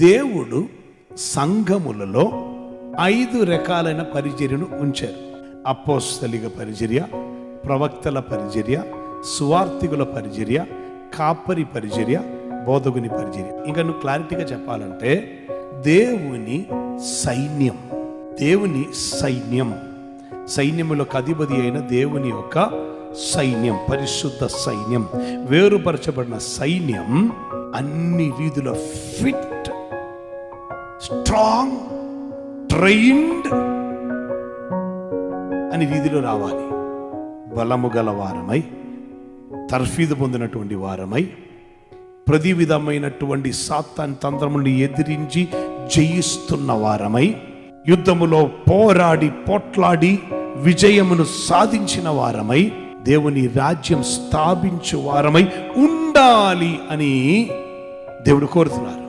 దేవుడు సంఘములలో 5 రకాలైన పరిచర్యను ఉంచారు. అపోస్తలిక పరిచర్య, ప్రవక్తల పరిచర్య, సువార్తికుల పరిచర్య, కాపరి పరిచర్య, బోధకుని పరిచర్య. ఇంకా నువ్వు క్లారిటీగా చెప్పాలంటే దేవుని సైన్యం, దేవుని సైన్యం, సైన్యములకు అధిపతి అయిన దేవుని యొక్క సైన్యం, పరిశుద్ధ సైన్యం, వేరుపరచబడిన సైన్యం అన్ని వీధుల ఫిట్, స్ట్రాంగ్, ట్రైన్డ్ అని వీధిలో రావాలి. బలము గల వారమై, తర్ఫీదు పొందినటువంటి వారమై, ప్రతి విధమైనటువంటి సాతాను తంత్రములను ఎదిరించి జయిస్తున్న వారమై, యుద్ధములో పోరాడి పోట్లాడి విజయమును సాధించిన వారమై, దేవుని రాజ్యం స్థాపించు వారమై ఉండాలి అని దేవుడు కోరుతున్నారు.